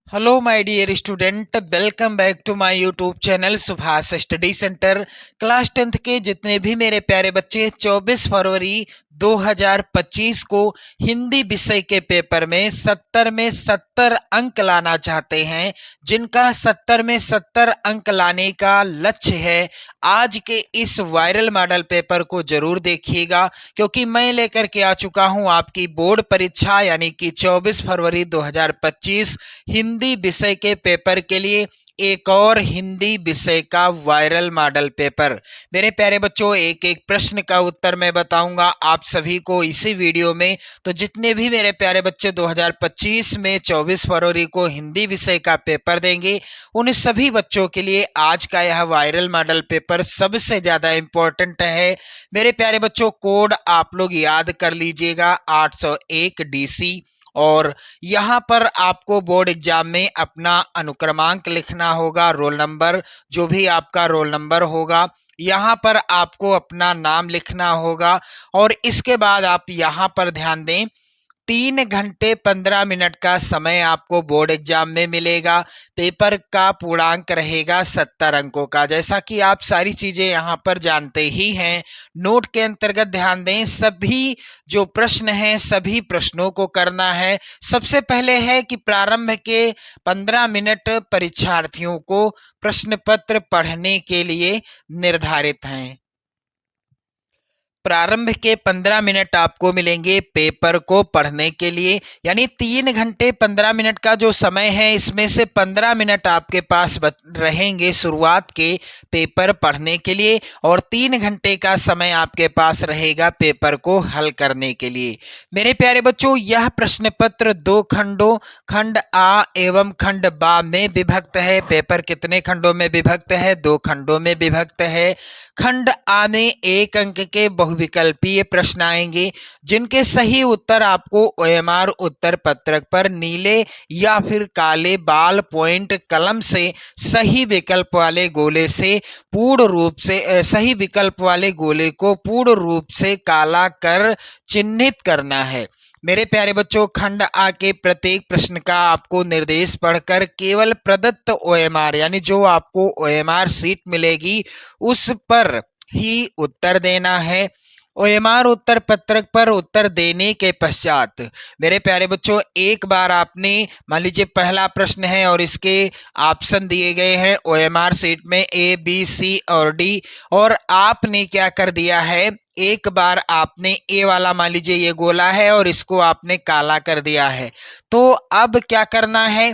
Hello my dear student, welcome back to my YouTube channel Subhash study centre. Class 10th के जितने भी मेरे प्यारे बच्चे 24 फरवरी 2025 को हिंदी विषय के पेपर में 70 में 70 अंक लाना चाहते हैं, जिनका 70 में 70 अंक लाने का लक्ष्य है, आज के इस वायरल मॉडल पेपर को जरूर देखिएगा, क्योंकि मैं लेकर के आ चुका हूं आपकी बोर्ड परीक्षा यानी कि 24 फरवरी 2025 हिंदी विषय के पेपर के लिए एक और हिंदी विषय का वायरल मॉडल पेपर। मेरे प्यारे बच्चों, एक एक प्रश्न का उत्तर मैं बताऊंगा आप सभी को इसी वीडियो में। तो जितने भी मेरे प्यारे बच्चे 2025 में 24 फरवरी को हिंदी विषय का पेपर देंगे, उन सभी बच्चों के लिए आज का यह वायरल मॉडल पेपर सबसे ज्यादा इंपॉर्टेंट है। मेरे प्यारे बच्चों, कोड आप लोग याद कर लीजिएगा 801 DC। और यहाँ पर आपको बोर्ड एग्जाम में अपना अनुक्रमांक लिखना होगा, रोल नंबर, जो भी आपका रोल नंबर होगा, यहाँ पर आपको अपना नाम लिखना होगा। और इसके बाद आप यहाँ पर ध्यान दें, 3 घंटे 15 मिनट का समय आपको बोर्ड एग्जाम में मिलेगा। पेपर का पूर्णांक रहेगा 70 अंकों का, जैसा कि आप सारी चीजें यहाँ पर जानते ही हैं। नोट के अंतर्गत ध्यान दें, सभी जो प्रश्न हैं सभी प्रश्नों को करना है। सबसे पहले है कि प्रारंभ के 15 मिनट परीक्षार्थियों को प्रश्न पत्र पढ़ने के लिए निर्धारित हैं। प्रारंभ के 15 मिनट आपको मिलेंगे पेपर को पढ़ने के लिए, यानी 3 घंटे 15 मिनट का जो समय है, इसमें से 15 मिनट आपके पास रहेंगे शुरुआत के पेपर पढ़ने के लिए, और 3 घंटे का समय आपके पास रहेगा पेपर को हल करने के लिए। मेरे प्यारे बच्चों, यह प्रश्न पत्र 2 खंडों, खंड आ एवं खंड बा में विभक्त है। पेपर कितने खंडों में विभक्त है? 2 खंडों में विभक्त है। खंड आ में 1 अंक के बहुविकल्पीय प्रश्न आएंगे, जिनके सही उत्तर आपको OMR उत्तर पत्रक पर नीले या फिर काले बाल पॉइंट कलम से सही विकल्प वाले गोले से पूर्ण रूप से सही विकल्प वाले गोले को पूर्ण रूप से काला कर चिन्हित करना है। मेरे प्यारे बच्चों, खंड आ के प्रत्येक प्रश्न का आपको निर्देश पढ़कर केवल प्रदत्त OMR यानी जो आपको OMR सीट मिलेगी उस पर ही उत्तर देना है। OMR उत्तर पत्रक पर उत्तर देने के पश्चात मेरे प्यारे बच्चों, एक बार आपने मान लीजिए पहला प्रश्न है और इसके ऑप्शन दिए गए हैं OMR सीट में A, B, C और D, और आपने क्या कर दिया है, एक बार आपने ए वाला मान लीजिए ये गोला है और इसको आपने काला कर दिया है। तो अब क्या करना है,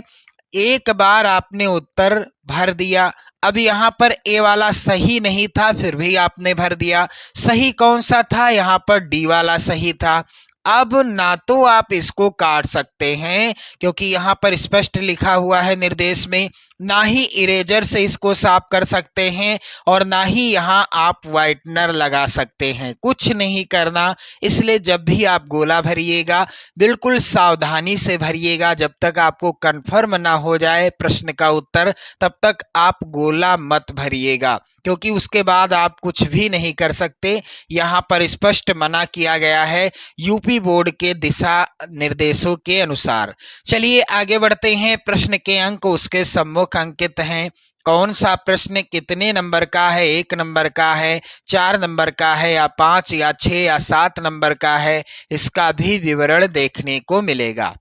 एक बार आपने उत्तर भर दिया। अब यहाँ पर ए वाला सही नहीं था, फिर भी आपने भर दिया। सही कौन सा था? यहाँ पर डी वाला सही था। अब ना तो आप इसको काट सकते हैं, क्योंकि यहाँ पर स्पष्ट लिखा हुआ है निर्देश में, ना ही इरेजर से इसको साफ कर सकते हैं, और ना ही यहाँ आप व्हाइटनर लगा सकते हैं। कुछ नहीं करना। इसलिए जब भी आप गोला भरिएगा, बिल्कुल सावधानी से भरिएगा। जब तक आपको कंफर्म ना हो जाए प्रश्न का उत्तर, तब तक आप गोला मत भरिएगा, क्योंकि उसके बाद आप कुछ भी नहीं कर सकते। यहाँ पर स्पष्ट मना किया गया है यूपी बोर्ड के दिशा निर्देशों के अनुसार। चलिए आगे बढ़ते हैं। प्रश्न के अंक उसके सम्मुख अंकित हैं। कौन सा प्रश्न कितने नंबर का है? 1 नंबर का है, 4 नंबर का है, या 5 या 6 या 7 नंबर का है, इसका भी विवरण देखने को मिलेगा।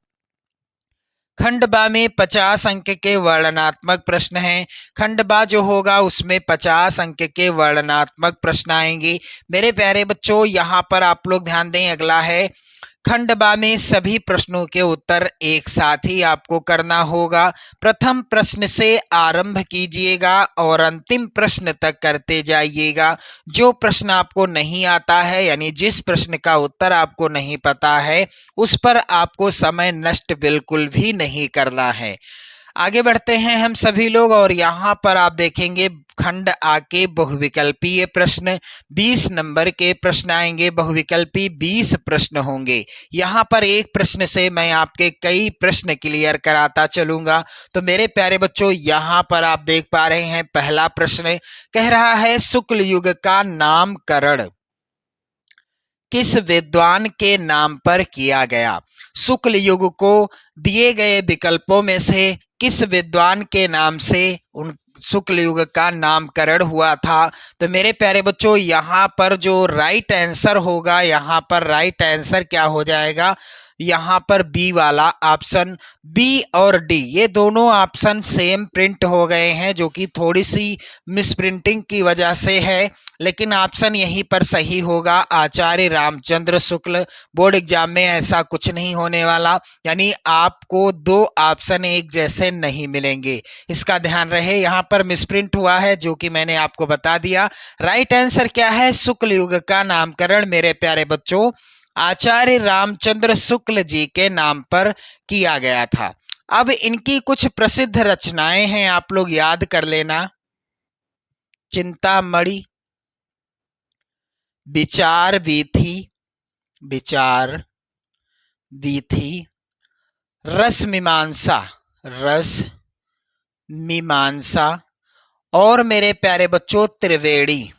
खंड बा में 50 अंक के वर्णनात्मक प्रश्न हैं। खंड बा जो होगा उसमें 50 अंक के वर्णनात्मक प्रश्न आएंगे। मेरे प्यारे बच्चों, यहाँ पर आप लोग ध्यान दें, अगला है खंड बा में सभी प्रश्नों के उत्तर एक साथ ही आपको करना होगा। प्रथम प्रश्न से आरंभ कीजिएगा और अंतिम प्रश्न तक करते जाइएगा। जो प्रश्न आपको नहीं आता है, यानी जिस प्रश्न का उत्तर आपको नहीं पता है, उस पर आपको समय नष्ट बिल्कुल भी नहीं करना है। आगे बढ़ते हैं हम सभी लोग, और यहाँ पर आप देखेंगे खंड आ के बहुविकल्पीय प्रश्न 20 नंबर के प्रश्न आएंगे। बहुविकल्पी 20 प्रश्न होंगे। यहाँ पर एक प्रश्न से मैं आपके कई प्रश्न क्लियर कराता चलूंगा। तो मेरे प्यारे बच्चों, यहाँ पर आप देख पा रहे हैं पहला प्रश्न कह रहा है, शुक्ल युग का नामकरण किस विद्वान के नाम पर किया गया? शुक्ल युग को दिए गए विकल्पों में से किस विद्वान के नाम से उन शुक्ल युग का नामकरण हुआ था? तो मेरे प्यारे बच्चों यहाँ पर जो राइट आंसर होगा, यहाँ पर राइट आंसर क्या हो जाएगा? यहाँ पर बी वाला ऑप्शन, बी और डी ये दोनों ऑप्शन सेम प्रिंट हो गए हैं, जो कि थोड़ी सी मिसप्रिंटिंग की वजह से है, लेकिन ऑप्शन यहीं पर सही होगा, आचार्य रामचंद्र शुक्ल। बोर्ड एग्जाम में ऐसा कुछ नहीं होने वाला, यानी आपको दो ऑप्शन एक जैसे नहीं मिलेंगे, इसका ध्यान रहे। यहाँ पर मिसप्रिंट हुआ है जो कि मैंने आपको बता दिया। राइट आंसर क्या है? शुक्ल युग का नामकरण मेरे प्यारे बच्चों आचार्य रामचंद्र शुक्ल जी के नाम पर किया गया था। अब इनकी कुछ प्रसिद्ध रचनाएं हैं, आप लोग याद कर लेना। चिंतामणि, विचार वीथी, विचार वीथी, रस मीमांसा, रस मीमांसा, और मेरे प्यारे बच्चों त्रिवेणी।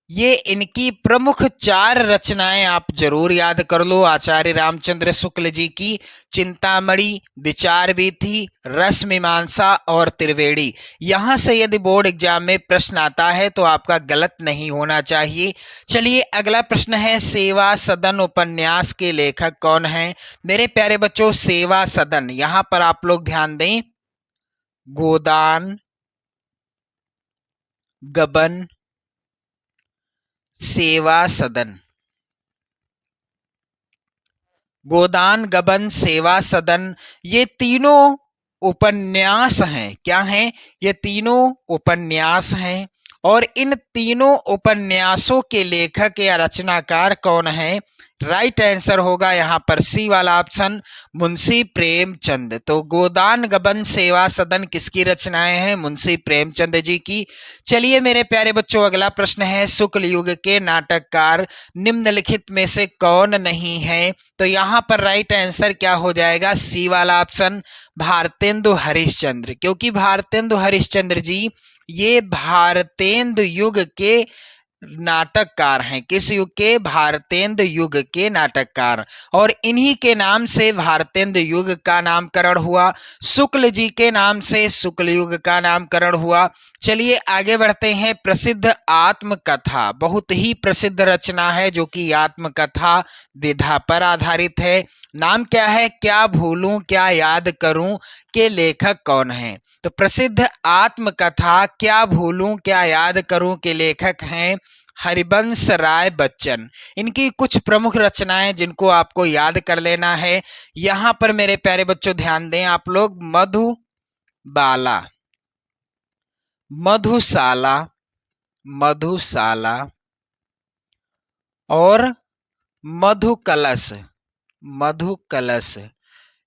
ये इनकी प्रमुख चार रचनाएं आप जरूर याद कर लो आचार्य रामचंद्र शुक्ल जी की। चिंतामणि, विचार वीथी, रस मीमांसा और त्रिवेणी। यहां से यदि बोर्ड एग्जाम में प्रश्न आता है तो आपका गलत नहीं होना चाहिए। चलिए अगला प्रश्न है, सेवा सदन उपन्यास के लेखक कौन हैं? मेरे प्यारे बच्चों सेवा सदन, यहां पर आप लोग ध्यान दें, गोदान गबन सेवा सदन, गोदान गबन सेवा सदन, ये तीनों उपन्यास हैं। क्या हैं? ये तीनों उपन्यास हैं। और इन तीनों उपन्यासों के लेखक या रचनाकार कौन है? राइट आंसर होगा यहाँ पर सी वाला ऑप्शन, मुंशी प्रेमचंद। तो गोदान गबन सेवा सदन किसकी रचनाएं हैं? मुंशी प्रेमचंद जी की। चलिए मेरे प्यारे बच्चों अगला प्रश्न है, शुक्ल युग के नाटककार निम्नलिखित में से कौन नहीं है? तो यहाँ पर राइट आंसर क्या हो जाएगा? सी वाला ऑप्शन, भारतेंदु हरिश्चंद्र। क्योंकि भारतेंदु हरिश्चंद्र जी ये भारतेंदु युग के नाटककार हैं। किस युग के? भारतेंदु युग के नाटककार। और इन्हीं के नाम से भारतेंदु युग का नामकरण हुआ, शुक्ल जी के नाम से शुक्ल युग का नामकरण हुआ। चलिए आगे बढ़ते हैं। प्रसिद्ध आत्मकथा, बहुत ही प्रसिद्ध रचना है जो कि आत्मकथा विधा पर आधारित है। नाम क्या है? क्या भूलूं क्या याद करूं के लेखक कौन है? तो प्रसिद्ध आत्मकथा क्या भूलूं क्या याद करूं के लेखक हैं हरिवंश राय बच्चन। इनकी कुछ प्रमुख रचनाएं जिनको आपको याद कर लेना है, यहां पर मेरे प्यारे बच्चों ध्यान दें आप लोग, मधुबाला, मधुशाला, मधुशाला और मधुकलश, मधुकलश।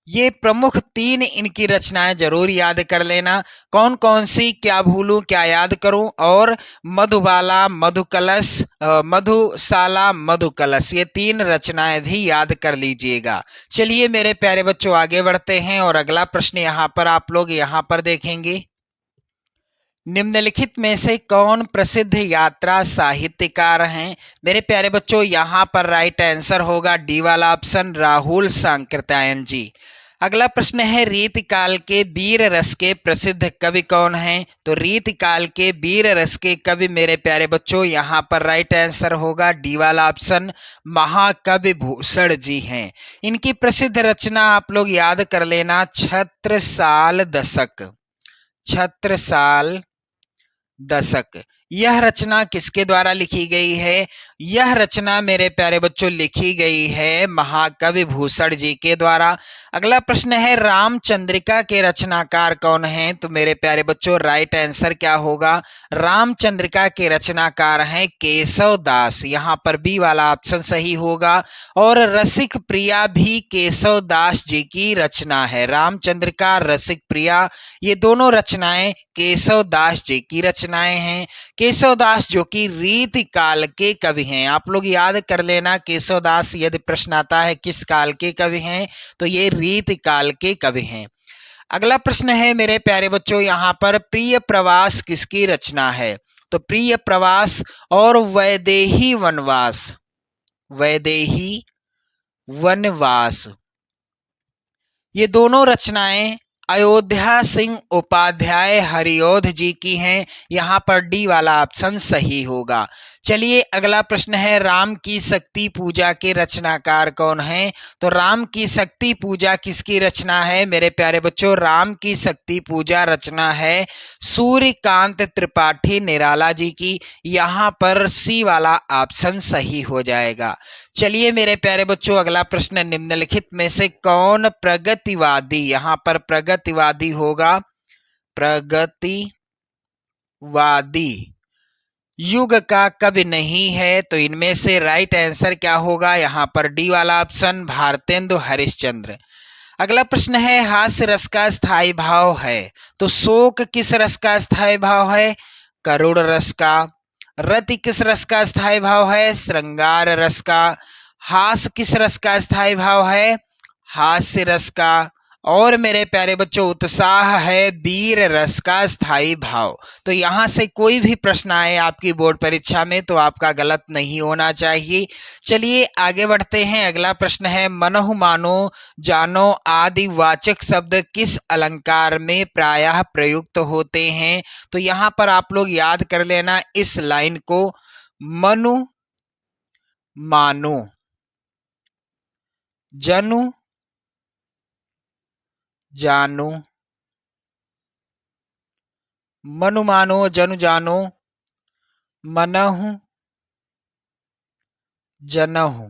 ये प्रमुख तीन इनकी रचनाएं जरूर याद कर लेना। कौन कौन सी? क्या भूलूं क्या याद करूं और मधुबाला, मधुकलश, मधुशाला, मधुकलश, ये तीन रचनाएं भी याद कर लीजिएगा। चलिए मेरे प्यारे बच्चों आगे बढ़ते हैं और अगला प्रश्न यहाँ पर आप लोग यहाँ पर देखेंगे, निम्नलिखित में से कौन प्रसिद्ध यात्रा साहित्यकार हैं? मेरे प्यारे बच्चों यहाँ पर राइट आंसर होगा डी वाला ऑप्शन, राहुल सांकृत्यायन जी। अगला प्रश्न है, रीतिकाल के वीर रस के प्रसिद्ध कवि कौन हैं? तो रीतिकाल के वीर रस के कवि मेरे प्यारे बच्चों यहाँ पर राइट आंसर होगा डी वाला ऑप्शन, महाकवि भूषण जी हैं। इनकी प्रसिद्ध रचना आप लोग याद कर लेना, छत्रसाल दशक, छत्रसाल दशक। यह रचना किसके द्वारा लिखी गई है? यह रचना मेरे प्यारे बच्चों लिखी गई है महाकवि भूषण जी के द्वारा। अगला प्रश्न है, रामचंद्रिका के रचनाकार कौन हैं? तो मेरे प्यारे बच्चों राइट आंसर क्या होगा? रामचंद्रिका के रचनाकार हैं केशव दास, यहाँ पर बी वाला ऑप्शन सही होगा। और रसिक प्रिया भी केशव दास जी की रचना है। रामचंद्रिका, रसिक प्रिया, ये दोनों रचनाएं केशव दास जी की रचनाएं हैं। केशव दास जो कि रीति काल के कवि हैं, आप लोग याद कर लेना, केशव दास यदि प्रश्न आता है किस काल के कवि हैं तो ये रीति काल के कवि हैं। अगला प्रश्न है मेरे प्यारे बच्चों यहाँ पर, प्रिय प्रवास किसकी रचना है? तो प्रिय प्रवास और वैदेही वनवास, वैदेही वनवास, ये दोनों रचनाएं अयोध्या सिंह उपाध्याय हरिऔध जी की हैं। यहाँ पर डी वाला ऑप्शन सही होगा। चलिए अगला प्रश्न है, राम की शक्ति पूजा के रचनाकार कौन हैं? तो राम की शक्ति पूजा किसकी रचना है मेरे प्यारे बच्चों? राम की शक्ति पूजा रचना है सूर्यकांत त्रिपाठी निराला जी की। यहाँ पर सी वाला ऑप्शन सही हो जाएगा। चलिए मेरे प्यारे बच्चों अगला प्रश्न, निम्नलिखित में से कौन प्रगतिवादी, यहाँ पर प्रगतिवादी होगा, प्रगतिवादी युग का कवि नहीं है? तो इनमें से राइट आंसर क्या होगा? यहाँ पर डी वाला ऑप्शन भारतेंदु हरिश्चंद्र। अगला प्रश्न है, हास्य रस का स्थायी भाव है, तो शोक किस रस का स्थायी भाव है? करुण रस का। रति किस रस का स्थायी भाव है? श्रृंगार रस का। हास किस रस का स्थायी भाव है? हास्य रस का। और मेरे प्यारे बच्चों उत्साह है वीर रस का स्थायी भाव। तो यहाँ से कोई भी प्रश्न आए आपकी बोर्ड परीक्षा में तो आपका गलत नहीं होना चाहिए। चलिए आगे बढ़ते हैं। अगला प्रश्न है, मनहु मानो जानो आदि वाचक शब्द किस अलंकार में प्रायः प्रयुक्त होते हैं? तो यहाँ पर आप लोग याद कर लेना इस लाइन को, मनु मानो जनु जानो, मनु मानो जनु जानो, मनहु जनहु।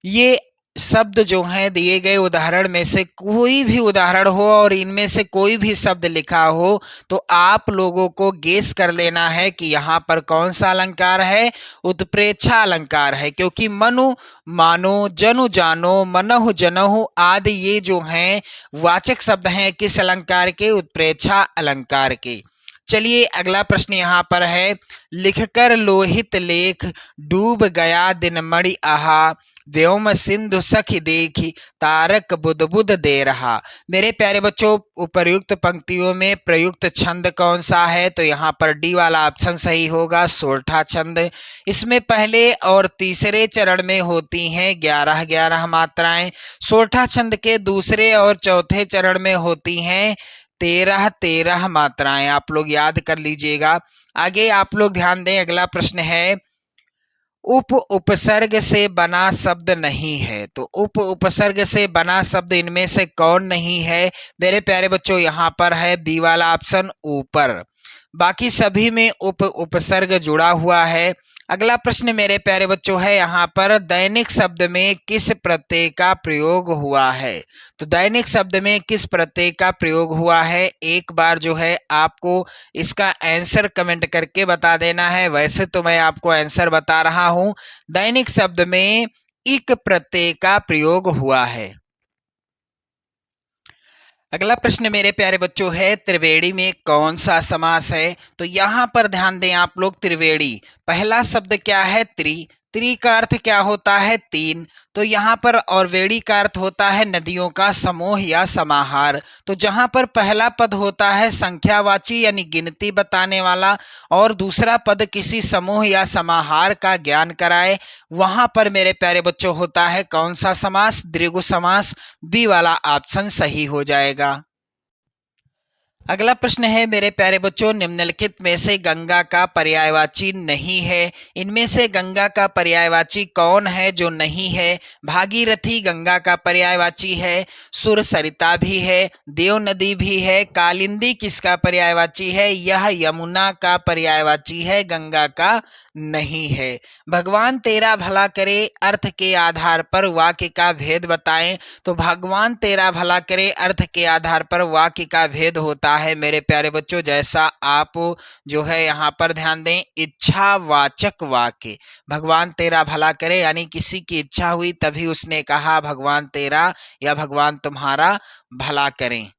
ये शब्द जो हैं दिए गए उदाहरण में से कोई भी उदाहरण हो और इनमें से कोई भी शब्द लिखा हो तो आप लोगों को गेस कर लेना है कि यहाँ पर कौन सा अलंकार है, उत्प्रेक्षा अलंकार है। क्योंकि मनु मानो जनु जानो मनहु जनहु आदि ये जो हैं वाचक शब्द हैं किस अलंकार के? उत्प्रेक्षा अलंकार के। चलिए अगला प्रश्न यहाँ पर है, लिखकर लोहित लेख डूब गया दिनमणि आहा, व्योम सिंधु सखी देखी तारक बुध बुध दे रहा। मेरे प्यारे बच्चों उपर्युक्त पंक्तियों में प्रयुक्त छंद कौन सा है? तो यहाँ पर डी वाला ऑप्शन सही होगा, सोरठा छंद। इसमें पहले और तीसरे चरण में होती हैं 11-11 मात्राएं। सोरठा छंद के दूसरे और चौथे चरण में होती हैं 13-13 मात्राएं। आप लोग याद कर लीजिएगा। आगे आप लोग ध्यान दें, अगला प्रश्न है, उप उपसर्ग से बना शब्द नहीं है। तो उप उपसर्ग से बना शब्द इनमें से कौन नहीं है? मेरे प्यारे बच्चों यहाँ पर है बी वाला ऑप्शन ऊपर, बाकी सभी में उप उपसर्ग जुड़ा हुआ है। अगला प्रश्न मेरे प्यारे बच्चों है यहाँ पर, दैनिक शब्द में किस प्रत्यय का प्रयोग हुआ है? तो दैनिक शब्द में किस प्रत्यय का प्रयोग हुआ है? एक बार जो है आपको इसका आंसर कमेंट करके बता देना है। वैसे तो मैं आपको आंसर बता रहा हूं, दैनिक शब्द में इक प्रत्यय का प्रयोग हुआ है। अगला प्रश्न मेरे प्यारे बच्चों है, त्रिवेणी में कौन सा समास है? तो यहाँ पर ध्यान दें आप लोग, त्रिवेणी पहला शब्द क्या है? त्रि। त्रि का अर्थ क्या होता है? तीन। तो यहाँ पर और वेणी का अर्थ होता है नदियों का समूह या समाहार। तो जहाँ पर पहला पद होता है संख्यावाची यानी गिनती बताने वाला और दूसरा पद किसी समूह या समाहार का ज्ञान कराए, वहां पर मेरे प्यारे बच्चों होता है कौन सा समास? द्विगु समास। बी वाला ऑप्शन सही हो जाएगा। अगला प्रश्न है मेरे प्यारे बच्चों, निम्नलिखित में से गंगा का पर्यायवाची नहीं है। इनमें से गंगा का पर्यायवाची कौन है जो नहीं है? भागीरथी गंगा का पर्यायवाची है, सुर सरिता भी है, देव नदी भी है। कालिंदी किसका पर्यायवाची है? यह यमुना का पर्यायवाची है, गंगा का नहीं है। भगवान तेरा भला करे अर्थ के आधार पर वाक्य का भेद बताएं। तो भगवान तेरा भला करे अर्थ के आधार पर वाक्य का भेद होता है मेरे प्यारे बच्चों, जैसा आप जो है यहाँ पर ध्यान दें, इच्छावाचक वाक्य। भगवान तेरा भला करे यानी किसी की इच्छा हुई तभी उसने कहा भगवान तेरा या भगवान तुम्हारा भला करें।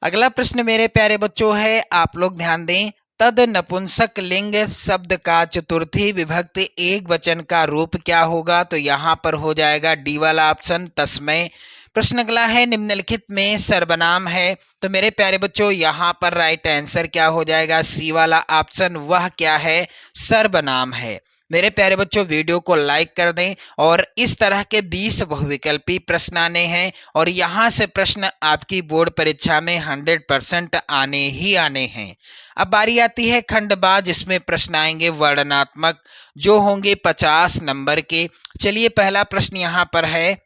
अगला प्रश्न मेरे प्यारे बच्चों है, आप लोग ध्यान दें, तद नपुंसक लिंग शब्द का चतुर्थी विभक्ति एक वचन का रूप क्या होगा? तो यहाँ पर हो जाएगा डी वाला ऑप्शन तस्मै। प्रश्न अगला है, निम्नलिखित में सर्वनाम है। तो मेरे प्यारे बच्चों यहाँ पर राइट आंसर क्या हो जाएगा? सी वाला ऑप्शन, वह क्या है? सर्वनाम है। मेरे प्यारे बच्चों, वीडियो को लाइक कर दें। और इस तरह के 20 बहुविकल्पी प्रश्न आने हैं और यहाँ से प्रश्न आपकी बोर्ड परीक्षा में 100% आने ही आने हैं। अब बारी आती है खंड बा, जिसमें प्रश्न आएंगे वर्णनात्मक, जो होंगे 50 नंबर के। चलिए, पहला प्रश्न यहाँ पर है,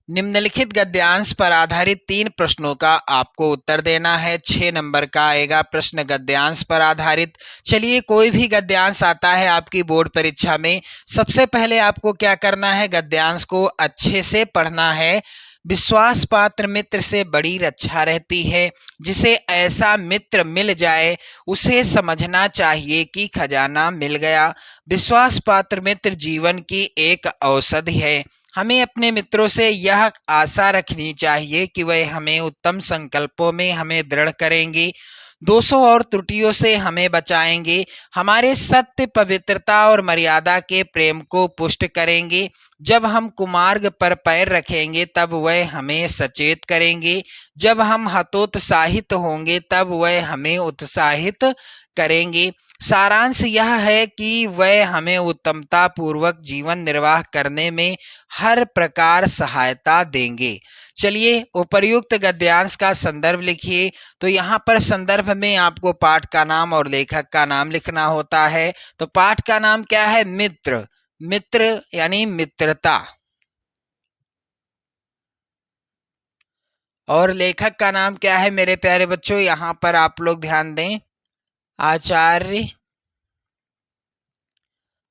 निम्नलिखित गद्यांश पर आधारित 3 प्रश्नों का आपको उत्तर देना है। 6 नंबर का आएगा प्रश्न गद्यांश पर आधारित। चलिए, कोई भी गद्यांश आता है आपकी बोर्ड परीक्षा में, सबसे पहले आपको क्या करना है, गद्यांश को अच्छे से पढ़ना है। विश्वास पात्र मित्र से बड़ी रक्षा रहती है। जिसे ऐसा मित्र मिल जाए उसे समझना चाहिए कि खजाना मिल गया। विश्वास पात्र मित्र जीवन की एक औषधि है। हमें अपने मित्रों से यह आशा रखनी चाहिए कि वह हमें उत्तम संकल्पों में हमें दृढ़ करेंगे, दोषों और त्रुटियों से हमें बचाएंगे, हमारे सत्य, पवित्रता और मर्यादा के प्रेम को पुष्ट करेंगे। जब हम कुमार्ग पर पैर रखेंगे तब वह हमें सचेत करेंगे, जब हम हतोत्साहित होंगे तब वह हमें उत्साहित करेंगे। सारांश यह है कि वह हमें उत्तमता पूर्वक जीवन निर्वाह करने में हर प्रकार सहायता देंगे। चलिए, उपर्युक्त गद्यांश का संदर्भ लिखिए। तो यहाँ पर संदर्भ में आपको पाठ का नाम और लेखक का नाम लिखना होता है। तो पाठ का नाम क्या है, मित्र। मित्र यानी मित्रता। और लेखक का नाम क्या है मेरे प्यारे बच्चों, यहाँ पर आप लोग ध्यान दें, आचार्य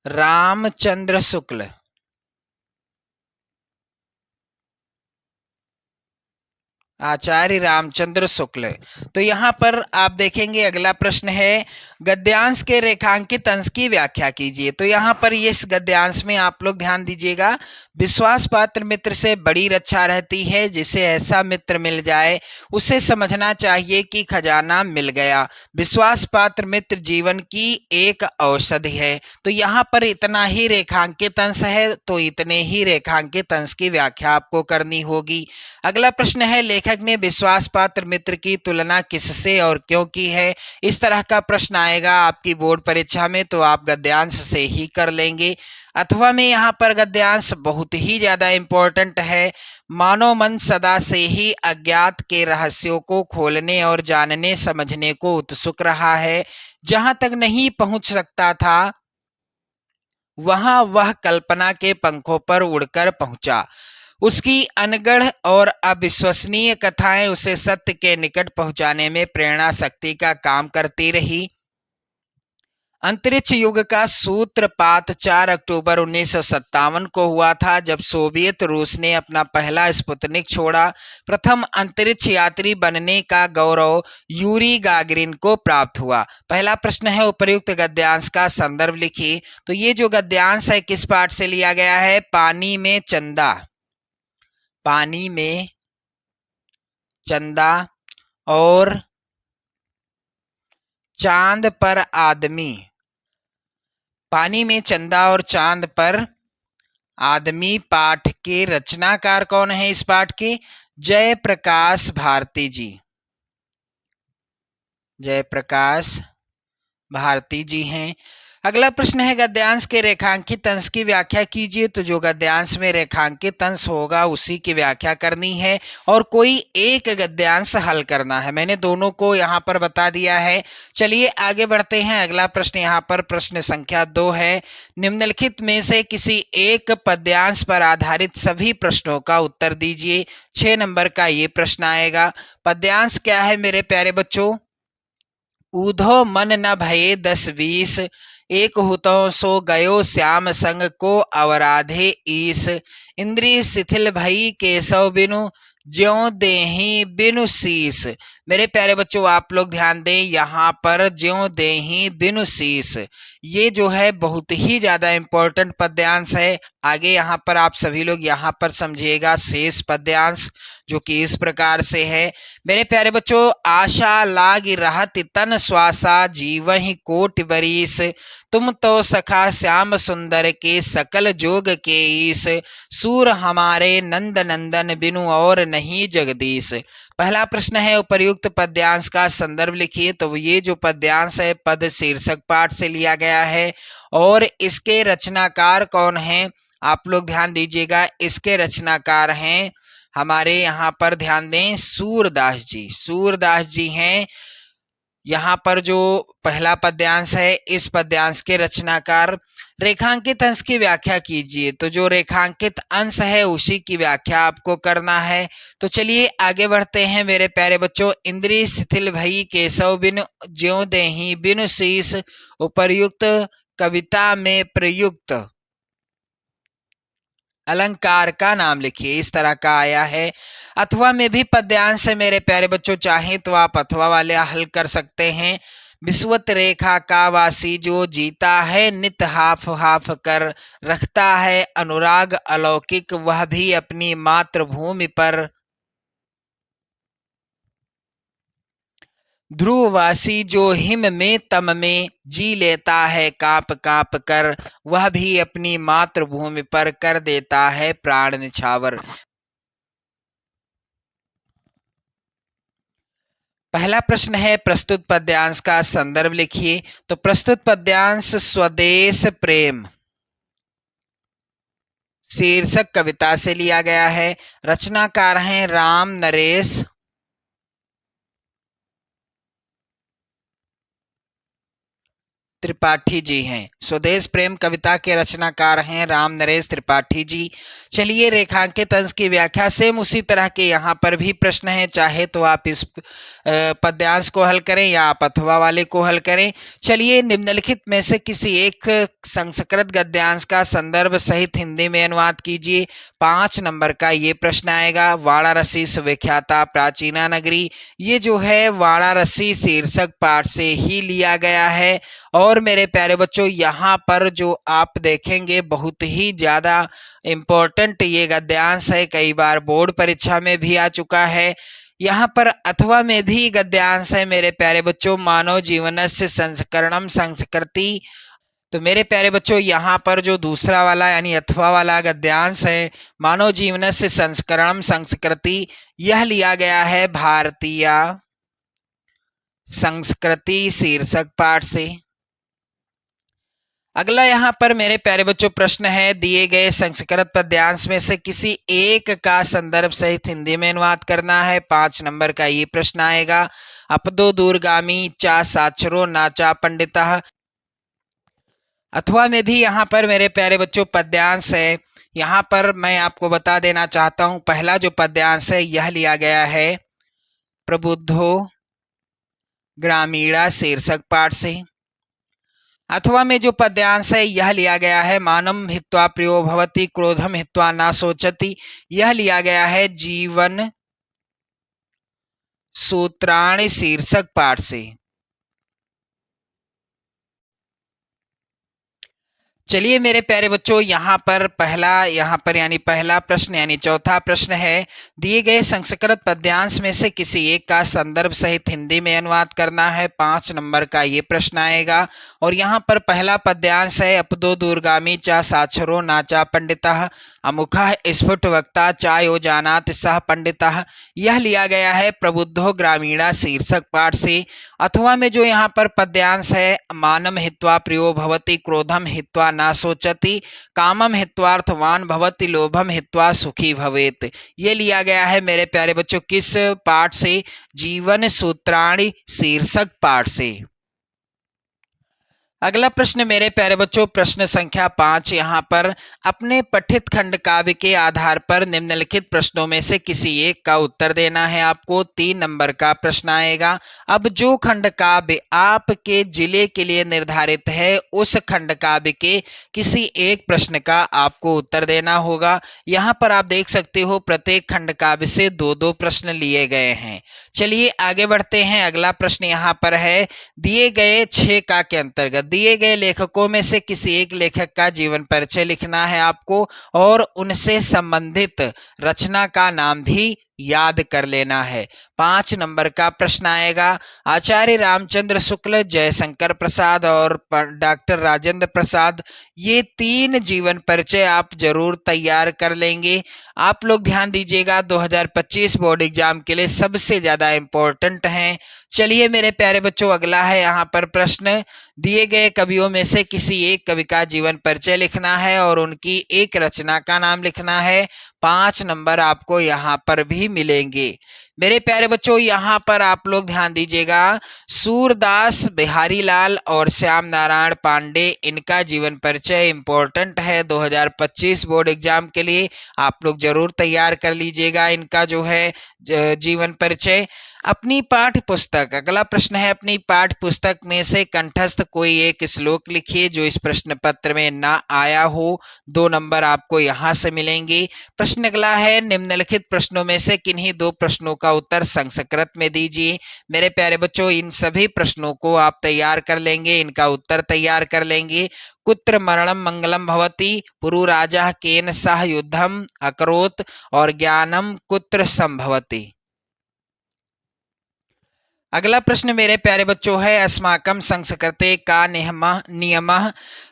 रामचंद्र शुक्ल। आचार्य रामचंद्र शुक्ल। तो यहाँ पर आप देखेंगे अगला प्रश्न है, गद्यांश के रेखांकित अंश की व्याख्या कीजिए। तो यहाँ पर इस गद्यांश में आप लोग ध्यान दीजिएगा, विश्वास पात्र मित्र से बड़ी रक्षा रहती है। जिसे ऐसा मित्र मिल जाए उसे समझना चाहिए कि खजाना मिल गया। विश्वास पात्र मित्र जीवन की एक औषधि है। तो यहाँ पर इतना ही रेखांकित अंश है, तो इतने ही रेखांकित अंश की व्याख्या आपको करनी होगी। अगला प्रश्न है, लेखक ने विश्वास पात्र मित्र की तुलना किससे और क्यों की है। इस तरह का प्रश्न आएगा आपकी बोर्ड परीक्षा में, तो आप गद्यांश से ही कर लेंगे। अथवा में यहाँ पर गद्यांश बहुत ही ज्यादा इंपॉर्टेंट है। मानव मन सदा से ही अज्ञात के रहस्यों को खोलने और जानने समझने को उत्सुक रहा है। जहां तक नहीं पहुंच सकता था वहां वह कल्पना के पंखों पर उड़कर पहुंचा। उसकी अनगढ़ और अविश्वसनीय कथाएं उसे सत्य के निकट पहुंचाने में प्रेरणा शक्ति का काम करती रही। अंतरिक्ष युग का सूत्रपात 4 अक्टूबर 1957 को हुआ था, जब सोवियत रूस ने अपना पहला स्पुतनिक छोड़ा। प्रथम अंतरिक्ष यात्री बनने का गौरव यूरी गागरिन को प्राप्त हुआ। पहला प्रश्न है, उपर्युक्त गद्यांश का संदर्भ लिखिए। तो ये जो गद्यांश है किस पाठ से लिया गया है, पानी में चंदा। पानी में चंदा और चांद पर आदमी। पानी में चंदा और चांद पर आदमी पाठ के रचनाकार कौन है इस पाठ के, जयप्रकाश भारती जी। जयप्रकाश भारती जी हैं। अगला प्रश्न है, गद्यांश के रेखांकित अंश की व्याख्या कीजिए। तो जो गद्यांश में रेखांकित अंश होगा उसी की व्याख्या करनी है और कोई एक गद्यांश हल करना है। मैंने दोनों को यहाँ पर बता दिया है। चलिए आगे बढ़ते हैं। अगला प्रश्न यहाँ पर प्रश्न संख्या 2 है, निम्नलिखित में से किसी एक पद्यांश पर आधारित सभी प्रश्नों का उत्तर दीजिए। 6 नंबर का ये प्रश्न आएगा। पद्यांश क्या है मेरे प्यारे बच्चों, ऊधो मन न भये 10-20, एक हुतो सो गयो श्याम संग को अवराधे ईस, इंद्रिय शिथिल भई केशव बिनु, ज्यों देहि बिनु शीस। मेरे प्यारे बच्चों आप लोग ध्यान दें, यहाँ पर ज्यों देहि बिनु शीस, ये जो है बहुत ही ज्यादा इंपॉर्टेंट पद्यांश है। आगे यहाँ पर आप सभी लोग यहाँ पर समझिएगा शेष पद्यांश, जो कि इस प्रकार से है। मेरे प्यारे बच्चों, आशा लाग रहत तन श्वासा, जीवहि कोटि बरीस, तुम तो सखा श्याम सुंदर के सकल जोग के ईस, सूर हमारे नंद नंदन बिनु और नहीं जगदीश। पहला प्रश्न है, उपर्युक्त उपर्युक्त पद्यांश का संदर्भ लिखिए। तो ये जो पद्यांश है पद शीर्षक पाठ से लिया गया है और इसके रचनाकार कौन हैं आप लोग ध्यान दीजिएगा। इसके रचनाकार हैं हमारे यहाँ पर ध्यान दें सूरदास जी। सूरदास जी हैं यहाँ पर जो पहला पद्यांश है इस पद्यांश के रचनाकार। रेखांकित अंश की व्याख्या कीजिए। तो जो रेखांकित अंश है उसी की व्याख्या आपको करना है। तो चलिए आगे बढ़ते हैं मेरे प्यारे बच्चों। इंद्रिय शिथिल भई केशव बिनु ज्यों देहि बिनु शीस उपर्युक्त कविता में प्रयुक्त अलंकार का नाम लिखिए। इस तरह का आया है। अथवा में भी पद्यांश है मेरे प्यारे बच्चों, चाहे तो आप अथवा वाले हल कर सकते हैं। विश्वत रेखा का वासी जो जीता है नित हाफ हाफ कर रखता है अनुराग अलौकिक वह भी अपनी मातृभूमि पर। ध्रुववासी जो हिम में तम में जी लेता है कांप कांप कर वह भी अपनी मातृभूमि पर कर देता है प्राण निछावर। पहला प्रश्न है प्रस्तुत पद्यांश का संदर्भ लिखिए। तो प्रस्तुत पद्यांश स्वदेश प्रेम शीर्षक कविता से लिया गया है। रचनाकार हैं राम नरेश त्रिपाठी जी हैं। स्वदेश प्रेम कविता के रचनाकार हैं राम नरेश त्रिपाठी जी। चलिए रेखांकित अंश की व्याख्या सेम उसी तरह के यहाँ पर भी प्रश्न है, चाहे तो आप इस पद्यांश को हल करें या आप अथवा वाले को हल करें। चलिए निम्नलिखित में से किसी एक संस्कृत गद्यांश का संदर्भ सहित हिंदी में अनुवाद कीजिए। 5 नंबर का ये प्रश्न आएगा। वाराणसी सुविख्याता प्राचीना नगरी, ये जो है वाराणसी शीर्षक पाठ से ही लिया गया है। और मेरे प्यारे बच्चों यहाँ पर जो आप देखेंगे बहुत ही ज़्यादा इम्पोर्टेंट ये गद्यांश है, कई बार बोर्ड परीक्षा में भी आ चुका है। यहाँ पर अथवा में भी गद्यांश है मेरे प्यारे बच्चों, मानव जीवनस्य संस्करणम संस्कृति। तो मेरे प्यारे बच्चों यहाँ पर जो दूसरा वाला यानी अथवा वाला गद्यांश है मानव जीवनस्य संस्करणम संस्कृति, यह लिया गया है भारतीय संस्कृति शीर्षक पाठ से। अगला यहाँ पर मेरे प्यारे बच्चों प्रश्न है, दिए गए संस्कृत पद्यांश में से किसी एक का संदर्भ सहित हिंदी में अनुवाद करना है। 5 नंबर का ये प्रश्न आएगा। अपदो दूरगामी चा साक्षरो नाचा पंडितः। अथवा में भी यहाँ पर मेरे प्यारे बच्चों पद्यांश है। यहाँ पर मैं आपको बता देना चाहता हूँ पहला जो पद्यांश है यह लिया गया है प्रबुद्धो ग्रामीणा शीर्षक पाठ से। अथवा में जो पद्यांश है यह लिया गया है मानम हित्वा प्रियो भवति क्रोधम हित्वा ना सोचति, यह लिया गया है जीवन सूत्राणि शीर्षक पाठ से। चलिए मेरे प्यारे बच्चों यहाँ पर पहला प्रश्न यानी चौथा प्रश्न है, दिए गए संस्कृत पद्यांश में से किसी एक का संदर्भ सहित हिंदी में अनुवाद करना है। 5 नंबर का ये प्रश्न आएगा। और यहाँ पर पहला पद्यांश है अपदो दूरगामी चा साक्षरो नाचा पंडितः अमुखः स्फुट वक्ता चा यो जानात सह पंडितः, यह लिया गया है प्रबुद्धो ग्रामीणा शीर्षक पाठ से। अथवा में जो यहाँ पर पद्यांश है मानम हित्वा प्रियो भवति क्रोधम हित्वा ना सोचति कामम हित्वार्थवान भवति लोभम हित्वा सुखी भवेत, ये लिया गया है मेरे प्यारे बच्चों किस पाठ से? जीवन सूत्राणि शीर्षक पाठ से। अगला प्रश्न मेरे प्यारे बच्चों प्रश्न संख्या 5, यहाँ पर अपने पठित खंड काव्य के आधार पर निम्नलिखित प्रश्नों में से किसी एक का उत्तर देना है आपको। 3 नंबर का प्रश्न आएगा। अब जो खंड काव्य आपके जिले के लिए निर्धारित है उस खंड काव्य के किसी एक प्रश्न का आपको उत्तर देना होगा। यहाँ पर आप देख सकते हो प्रत्येक खंड काव्य से 2-2 प्रश्न लिए गए हैं। चलिए आगे बढ़ते हैं। अगला प्रश्न यहाँ पर है, दिए गए 6 का के अंतर्गत दिए गए लेखकों में से किसी एक लेखक का जीवन परिचय लिखना है आपको और उनसे संबंधित रचना का नाम भी याद कर लेना है। 5 नंबर का प्रश्न आएगा, आचार्य रामचंद्र शुक्ल, जयशंकर प्रसाद और डॉक्टर राजेंद्र प्रसाद, ये 3 जीवन परिचय आप जरूर तैयार कर लेंगे। आप लोग ध्यान दीजिएगा, 2025 बोर्ड एग्जाम के लिए सबसे ज्यादा इम्पोर्टेंट हैं। चलिए मेरे प्यारे बच्चों, अगला है यहाँ पर प्रश्न, दिए गए कवियों में से किसी एक कवि का जीवन परिचय लिखना है और उनकी एक रचना का नाम लिखना है। 5 नंबर आपको यहाँ पर भी मिलेंगे। मेरे प्यारे बच्चों, यहाँ पर आप लोग ध्यान दीजिएगा, सूरदास, बिहारी लाल और श्याम नारायण पांडे, इनका जीवन परिचय इंपॉर्टेंट है 2025 बोर्ड एग्जाम के लिए। आप लोग जरूर तैयार कर लीजिएगा इनका जो है जीवन परिचय। अपनी पाठ्य पुस्तक, अगला प्रश्न है, अपनी पाठ्य पुस्तक में से कंठस्थ कोई एक श्लोक लिखिए जो इस प्रश्न पत्र में ना आया हो। 2 नंबर आपको यहाँ से मिलेंगे। प्रश्न अगला है, निम्नलिखित प्रश्नों में से किन्हीं 2 प्रश्नों का उत्तर संस्कृत में दीजिए। मेरे प्यारे बच्चों, इन सभी प्रश्नों को आप तैयार कर लेंगे, इनका उत्तर तैयार कर लेंगे। कुत्र मरणम मंगलम भवति, पुरु राजा केन सह युद्धम अकरोत् और ज्ञानम कुत्र संभवति। अगला प्रश्न मेरे प्यारे बच्चों है, अस्माकं संस्कृते का नियमः।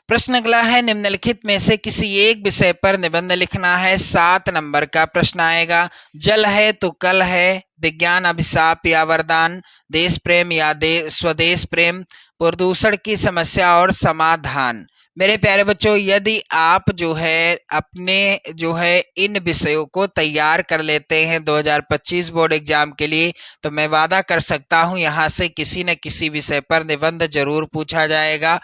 प्रश्न अगला है, निम्नलिखित में से किसी एक विषय पर निबंध लिखना है। 7 नंबर का प्रश्न आएगा। जल है तो कल है, विज्ञान अभिशाप या वरदान, देश प्रेम या स्वदेश प्रेम, प्रदूषण की समस्या और समाधान। मेरे प्यारे बच्चों, यदि आप जो है अपने जो है इन विषयों को तैयार कर लेते हैं 2025 बोर्ड एग्जाम के लिए, तो मैं वादा कर सकता हूं यहाँ से किसी न किसी विषय पर निबंध जरूर पूछा जाएगा।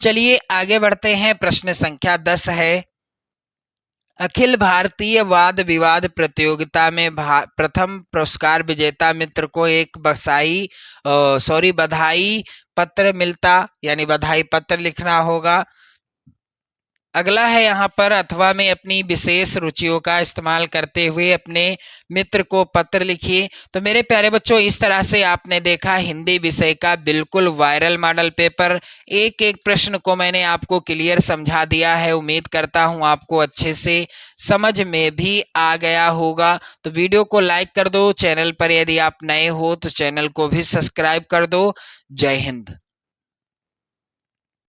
चलिए आगे बढ़ते हैं। प्रश्न संख्या 10 है, अखिल भारतीय वाद विवाद प्रतियोगिता में प्रथम पुरस्कार विजेता मित्र को एक बधाई पत्र मिलता, यानी बधाई पत्र लिखना होगा। अगला है यहाँ पर, अथवा में अपनी विशेष रुचियों का इस्तेमाल करते हुए अपने मित्र को पत्र लिखिए। तो मेरे प्यारे बच्चों, इस तरह से आपने देखा हिंदी विषय का बिल्कुल वायरल मॉडल पेपर। एक एक प्रश्न को मैंने आपको क्लियर समझा दिया है। उम्मीद करता हूँ आपको अच्छे से समझ में भी आ गया होगा। तो वीडियो को लाइक कर दो, चैनल पर यदि आप नए हो तो चैनल को भी सब्सक्राइब कर दो। जय हिंद।